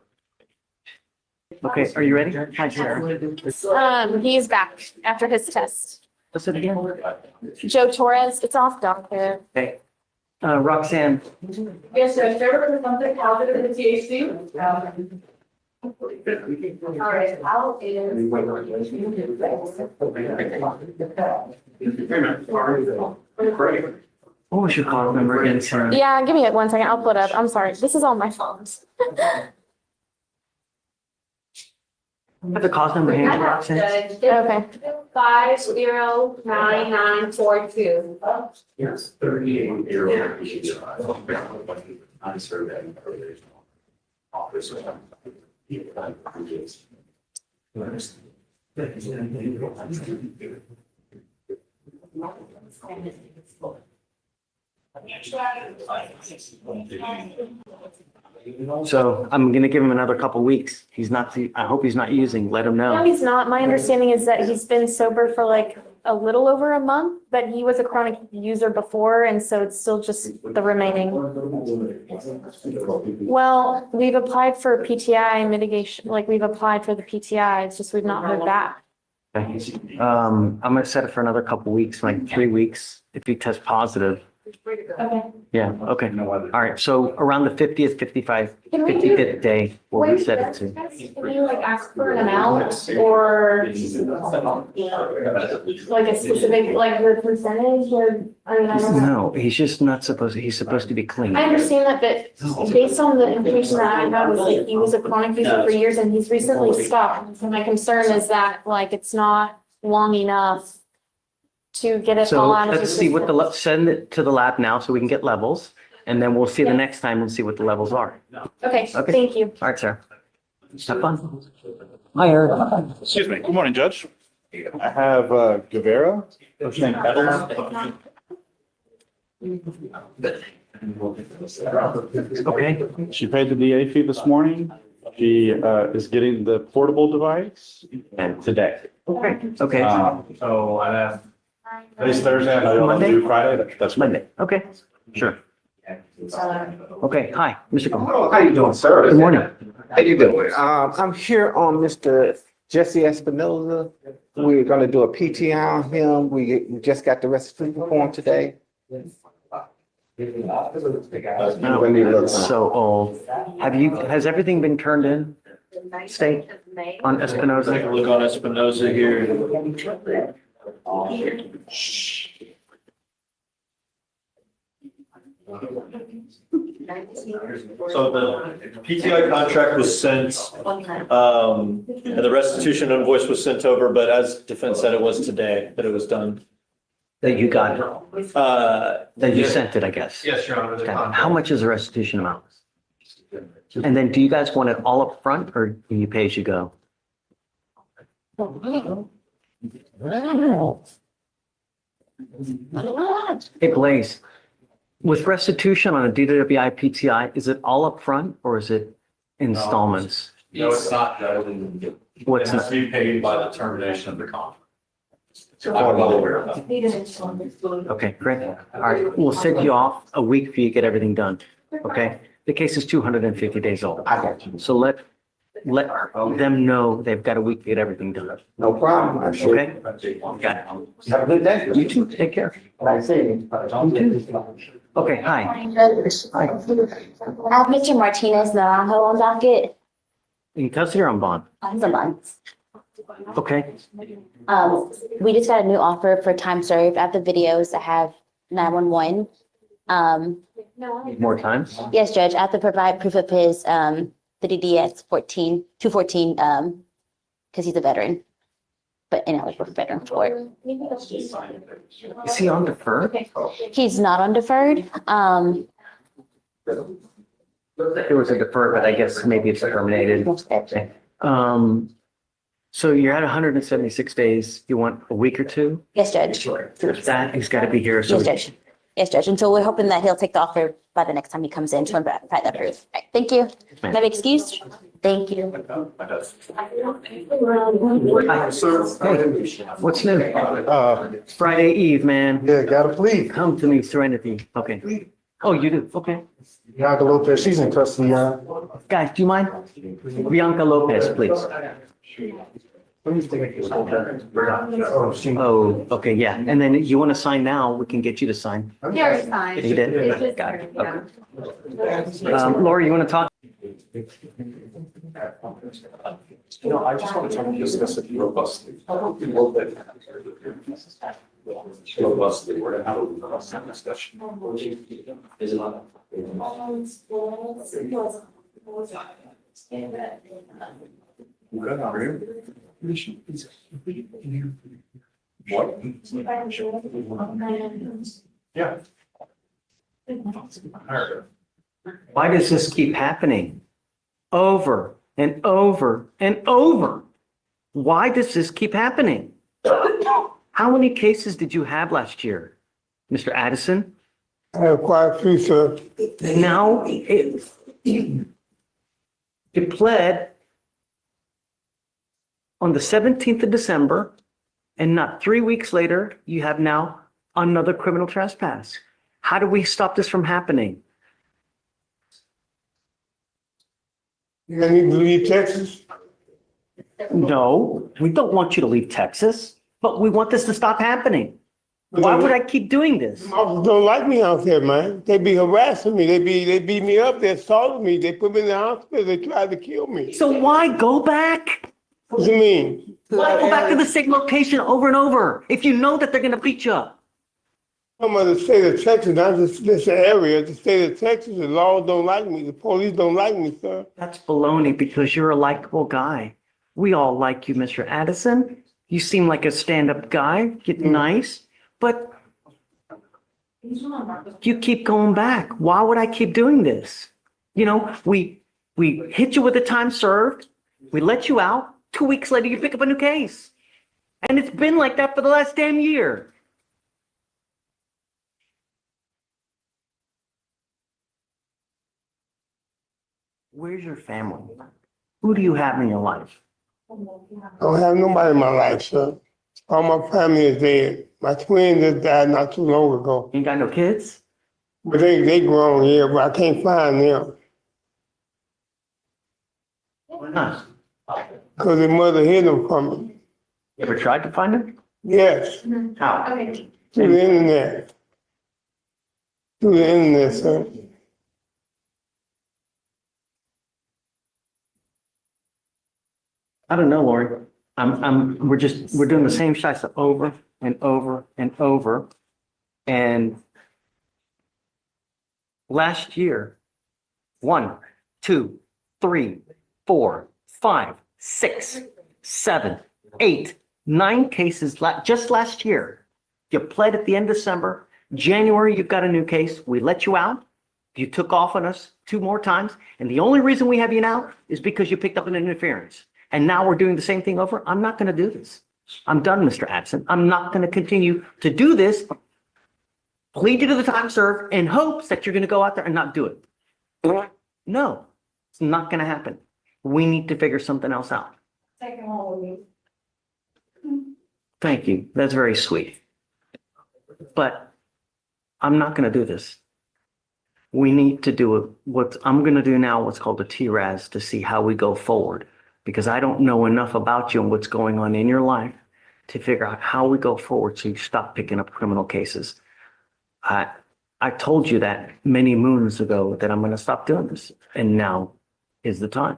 Okay, are you ready? Hi, Sarah. He's back after his test. What's it again? Joe Torres, it's off docket. Okay. Roxanne, Yes, sir. There was something positive in THC. All right, I'll. what was your call number again, Sarah? Yeah, give me 1 second. I'll pull it up. I'm sorry. This is on my phone. Have the cause number handy, Roxanne? Okay. 509942. Yes, 38 year unsurveyed officer. So I'm gonna give him another couple weeks. I hope he's not using, let him No, know. he's not. My understanding is that he's been sober for like a little over a month, but he was a chronic user before, and so it's still just the remaining. Well, we've applied for PTI mitigation, like we've applied for the PTI, it's just we've not heard back. Okay. I'm gonna set it for another couple weeks, like 3 weeks, if he tests positive. Okay. Yeah, okay. All right, so around the 50th, 55th day, we'll reset it to. Can you like ask for an amount or like a specific, like the percentage or, I mean, I don't know. No, he's just not he's supposed to be clean. I understand that, but based on the information that I have, was like he was a chronic user for years and he's recently stopped. So my concern is that like it's not long enough to get it So all out of the let's see what system. send it to the lab now so we can get levels, and then we'll see the next time and see what the levels are. Okay, Okay. thank you. All right, Sarah. Have fun. Hi, Eric. Excuse me. Good morning, Judge. I have Guevara. First name Edelman. Okay, She paid the DA fee this morning. She is getting the portable device today. okay. So I have today's Thursday. I know y'all Monday? do Friday. That's Monday, okay, sure. Okay, hi, Mr. Cole. Oh, how you doing, sir? Good morning. How you doing? I'm here on Mr. Jesse Espinoza. We're gonna do a PTI on him. We just got the restitution form today. No, so old. Has everything been turned in, state, on Take a Espinoza? look on Espinoza here. So the PTI contract was sent, and the restitution invoice was sent over, but as defense said, it was today that it was done. that you got, that you yes. sent it, I guess? Yes, Your Honor. The Okay. contract. How much is the restitution amount? And then do you guys want it all up front or do you pay as you go? Hey Blaze, with restitution on a DWI PTI, is it all up front or is it installments? No, it's not. It What's has to be paid by the termination of the contract. I'm well aware of that. Okay, great. All right, we'll set you off a week for you to get everything done. Okay? The case is 250 days old. I got you. So let them know they've got a week to get everything done. No problem. I'm sure. Okay? Got it. Have a good day. You too. Take care. Like I said. Okay, hi. I have Mr. Martinez Naranjo on docket. In custody or on bond? On the month. Okay. We just got a new offer for time served. I have the videos that have 911. More time? Yes, Judge, I have to provide proof of his, the DDS 214, because he's a veteran. But ineligible for veteran court. Is he on deferred? He's not on deferred. There was a deferred, but I guess maybe it's terminated. Okay. So you're at 176 days. You want a week or two? Yes, Judge. That he's got to be here. So Yes, Judge. Yes, Judge. And so we're hoping that he'll take the offer by the next time he comes in to provide that proof. Right, thank you. May I be excused? Thank you. Hi. Hey, what's new? Friday Eve, man. Yeah, got a plea. Come to me, Serenity. Okay. Oh, you do? Okay. Bianca Lopez, she's in custody now. Guys, do you mind? Bianca Lopez, please. Oh, okay, yeah. And then you want to sign now, we can get you to sign. He already signed. He did? It's just- Got it. yeah. Okay. Laura, you want to talk? No, I just want to discuss it robustly. Robustly, we're gonna have a robust discussion. Good, how are you? What? Yeah. Why does this keep happening? Over and over and over. Why does this keep happening? How many cases did you have last year, Mr. Addison? I have quite a few, sir. Now it pled on the 17th of December, and not 3 weeks later, you have now another criminal trespass. How do we stop this from happening? You need to leave Texas? No, we don't want you to leave Texas, but we want this to stop happening. Why would I keep doing this? Officers don't like me out there, man. They be harassing me. They beat me up. They assaulted me. They put me in the hospital. They tried to kill me. So why go back? What do you mean? Why go back to the same location over and over if you know that they're gonna beat you up? I'm in the state of Texas, not just this area. The state of Texas, the laws don't like me. The police don't like me, sir. That's baloney because you're a likable guy. We all like you, Mr. Addison. You seem like a stand-up guy, you're nice, but you keep going back. Why would I keep doing this? You know, we hit you with the time served, we let you out, 2 weeks later you pick up a new case. And it's been like that for the last damn year. Where's your family? Who do you have in your life? I don't have nobody in my life, sir. All my family is dead. My twin just died not too long ago. You ain't got no kids? But they grown here, but I can't find them. Why not? Because their mother hid them from me. You ever tried to find them? Yes, How? through the internet. Through the internet, sir. I don't know, Lori. We're doing the same shots over and over and over. And last year, 1, 2, 3, 4, 5, 6, 7, 8, 9 cases just last year. You pled at the end of December. January, you've got a new case. We let you out. You took off on us 2 more times. And the only reason we have you now is because you picked up an interference. And now we're doing the same thing over. I'm not going to do this. I'm done, Mr. Absent. I'm not going to continue to do this. Plead you to the time served in hopes that you're going to go out there and not do it. No, it's not going to happen. We need to figure something else out. Second one with me. Thank you. That's very sweet. But I'm not going to do this. We need to do what I'm going to do now, what's called a TRAS, to see how we go forward. Because I don't know enough about you and what's going on in your life to figure out how we go forward so you stop picking up criminal cases. I told you that many moons ago that I'm going to stop doing this. And now is the time.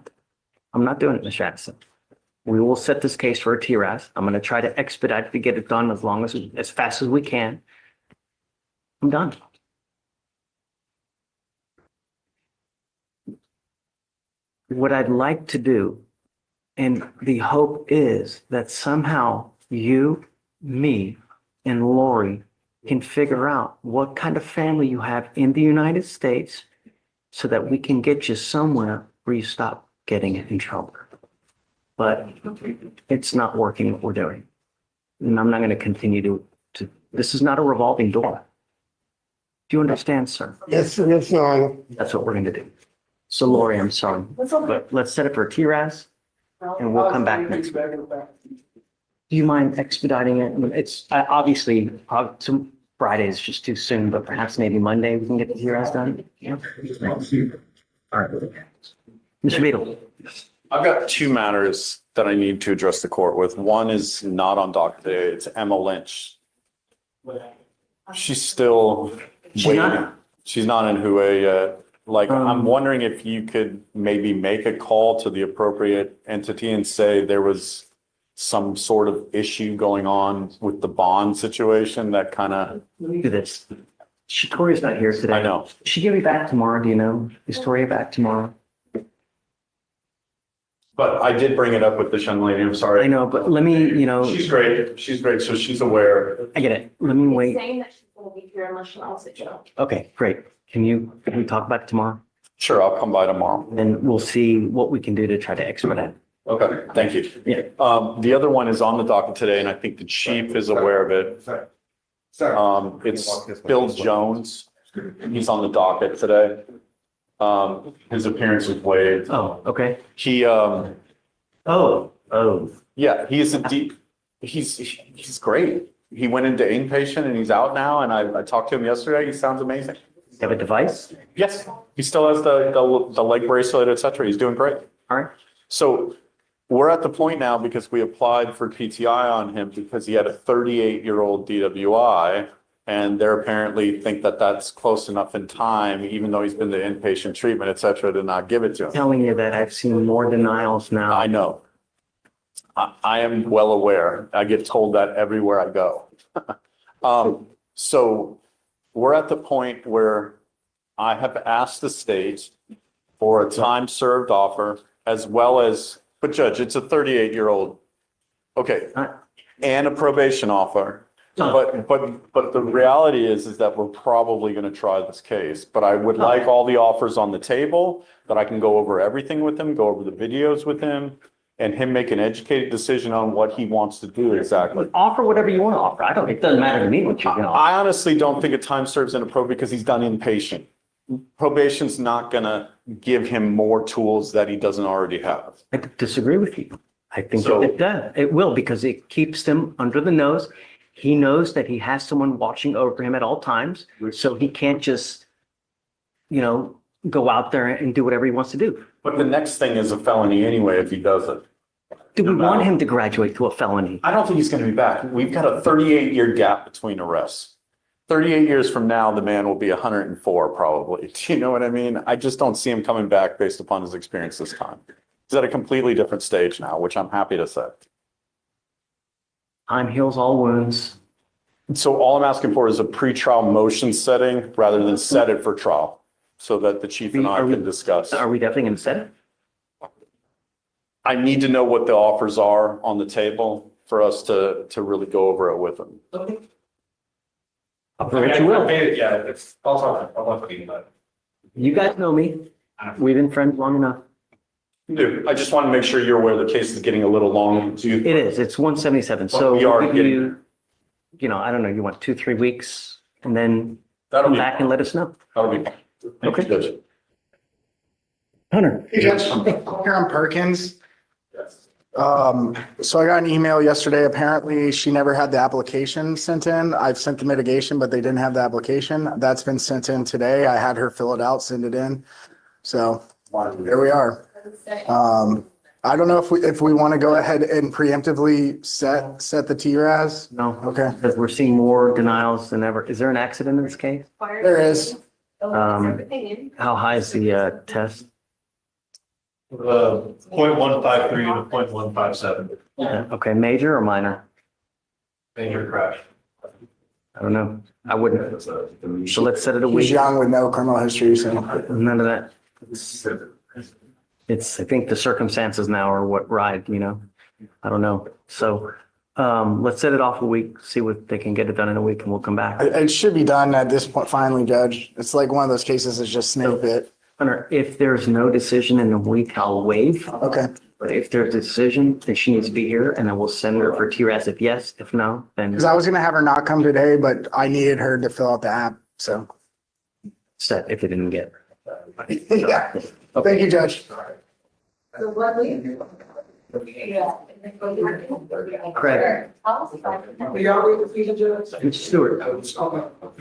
I'm not doing it, Mr. Addison. We will set this case for a TRAS. I'm going to try to expedite to get it done as fast as we can. I'm done. What I'd like to do, and the hope is that somehow you, me, and Lori can figure out what kind of family you have in the United States so that we can get you somewhere where you stop getting in trouble. But it's not working what we're doing. And I'm not going to continue to, this is not a revolving door. Do you understand, sir? Yes, yes, Your Honor. That's what we're going to do. So Lori, I'm sorry, but let's set it for a TRAS and we'll come back next week. Do you mind expediting it? I mean, it's obviously, some Friday is just too soon, but perhaps maybe Monday we can get the TRAS done. Yeah. All right. Mr. Beadle. I've got 2 matters that I need to address the court with. One is not on docket today. It's Emma Lynch. She's still waiting. She's not in Hue yet. Like, I'm wondering if you could maybe make a call to the appropriate entity and say there was some sort of issue going on with the bond situation that kind of. Let me do this. Toria's not here today. I know. Is she gonna be back tomorrow? Do you know? Is Toria back tomorrow? But I did bring it up with this young lady. I'm sorry. I know, but let me, She's great. She's great. So she's aware. I get it. Let me wait. Saying that she's gonna be here unless she wants it, Joe. Okay, great. Can we talk about it tomorrow? Sure, I'll come by tomorrow. Then we'll see what we can do to try to expedite it. Okay, thank you. Yeah. The other one is on the docket today, and I think the chief is aware of it. It's Bill Jones. He's on the docket today. His appearance was waived. Oh, okay. He, yeah, he's great. He went into inpatient and he's out now, and I talked to him yesterday. He sounds amazing. You have a device? Yes, he still has the leg bracelet, et cetera. He's doing great. All right. So we're at the point now because we applied for PTI on him because he had a 38-year-old DWI, and they apparently think that that's close enough in time, even though he's been to inpatient treatment, et cetera, to not give it to him. Telling you that I've seen more denials now. I know. I am well aware. I get told that everywhere I go. So we're at the point where I have asked the state for a time served offer as well as, but Judge, it's a 38-year-old. Okay. And a probation offer. But the reality is that we're probably going to try this case, but I would like all the offers on the table that I can go over everything with him, go over the videos with him, and him make an educated decision on what he wants to do exactly. Offer whatever you want to offer. It doesn't matter to me what you're going to offer. I honestly don't think a time serves in a pro because he's done inpatient. Probation's not going to give him more tools that he doesn't already have. I disagree with you. I think it does. It will, because it keeps them under the nose. He knows that he has someone watching over him at all times, so he can't just, go out there and do whatever he wants to do. But the next thing is a felony anyway if he does it. Do we want him to graduate to a felony? I don't think he's going to be back. We've got a 38-year gap between arrests. 38 years from now, the man will be 104 probably. Do you know what I mean? I just don't see him coming back based upon his experience this time. He's at a completely different stage now, which I'm happy to say. Time heals all wounds. So all I'm asking for is a pretrial motion setting rather than set it for trial so that the chief and I can discuss. Are we definitely going to set it? I need to know what the offers are on the table for us to really go over it with them. Okay. I'll permit you will. Yeah, it's, I'll talk to you about it. You guys know me. We've been friends long enough. Dude, I just want to make sure you're aware the case is getting a little long too. It is, it's 177. So But we are we'll give getting- you, I don't know, you want 2-3 weeks and then That'll come be, back and let us know. that'll be. Thank you, Judge. Hunter. Hey, Judge, Karen Perkins. So I got an email yesterday. Apparently, she never had the application sent in. I've sent the mitigation, but they didn't have the application. That's been sent in today. I had her fill it out, send it in. So there we are. I don't know if we want to go ahead and preemptively set the TRAS. No. Okay. Because we're seeing more denials than ever. Is there an accident in this case? There is. How high is the test? 0.153 to 0.157. Okay, major or minor? Major crash. I don't know. I wouldn't. So let's set it a He's week. young with no criminal history, so. None of that. It's, I think the circumstances now are what ride, I don't know. So, let's set it off a week, see what they can get it done in a week and we'll come back. It should be done at this point, finally, Judge. It's like one of those cases that's just snake bit. Hunter, if there's no decision in a week, I'll waive. Okay. But if there's a decision, then she needs to be here and I will send her for TRAS if yes, if no, then Because I was gonna have her not come today, but I needed her to fill out the app, so. set if it didn't get. Yeah. Thank you, Judge. Craig. And Stuart.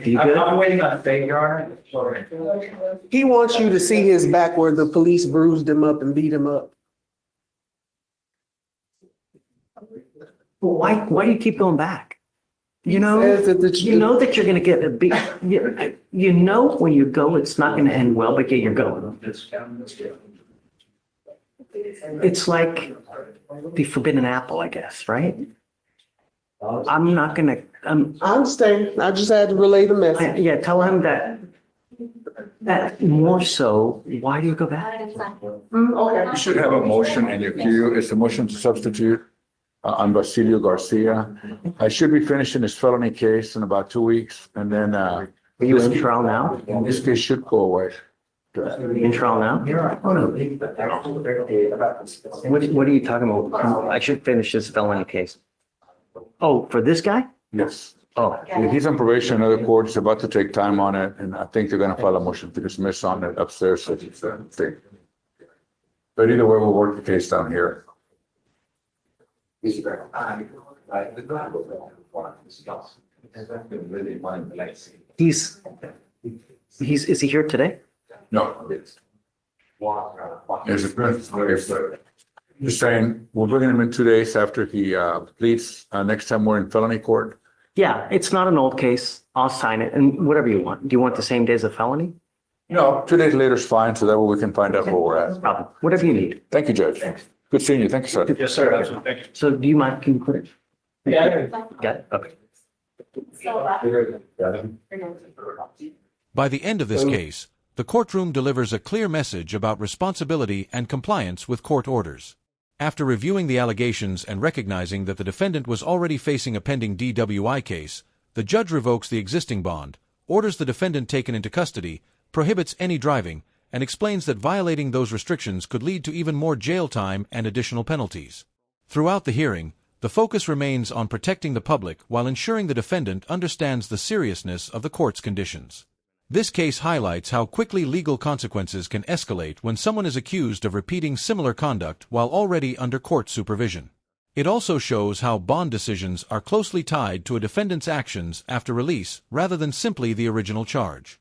You good? I'm waiting on a thing, Your Honor. He wants you to see his back where the police bruised him up and beat him up. Why do you keep going back? You know Says that that you're gonna get a beat. You know when you go, it's not gonna end well, but yet you're going. It's like the forbidden apple, I guess, right? I'm not gonna, I understand. I just had to relay the message. yeah, tell him that more so, why do you go back? Okay. You should have a motion in your queue. It's a motion to substitute on Basilio Garcia. I should be finishing this felony case in about 2 weeks and then Are you in trial now? this case should go away. In trial now? What are you talking about? I should finish this felony case. Oh, for this guy? Yes. Oh, He's on probation. Another court is about to take time on it, and I think they're gonna file a motion to dismiss on it upstairs. So it's a thing. But either way, we'll work the case down here. is he here today? No. There's a, just saying, we're bringing him in 2 days after he pleads. Next time we're in felony court. Yeah, it's not an old case. I'll sign it and whatever you want. Do you want the same day as a felony? No, 2 days later is fine, so that way we can find out where we're at. Problem. Whatever you need. Thank you, Judge. Good seeing you. Thank you, sir. Yes, sir. Absolutely. Thank you. So do you mind, can you put it? Yeah. Got it? Okay. By the end of this case, the courtroom delivers a clear message about responsibility and compliance with court orders. After reviewing the allegations and recognizing that the defendant was already facing a pending DWI case, the judge revokes the existing bond, orders the defendant taken into custody, prohibits any driving, and explains that violating those restrictions could lead to even more jail time and additional penalties. Throughout the hearing, the focus remains on protecting the public while ensuring the defendant understands the seriousness of the court's conditions. This case highlights how quickly legal consequences can escalate when someone is accused of repeating similar conduct while already under court supervision. It also shows how bond decisions are closely tied to a defendant's actions after release rather than simply the original charge.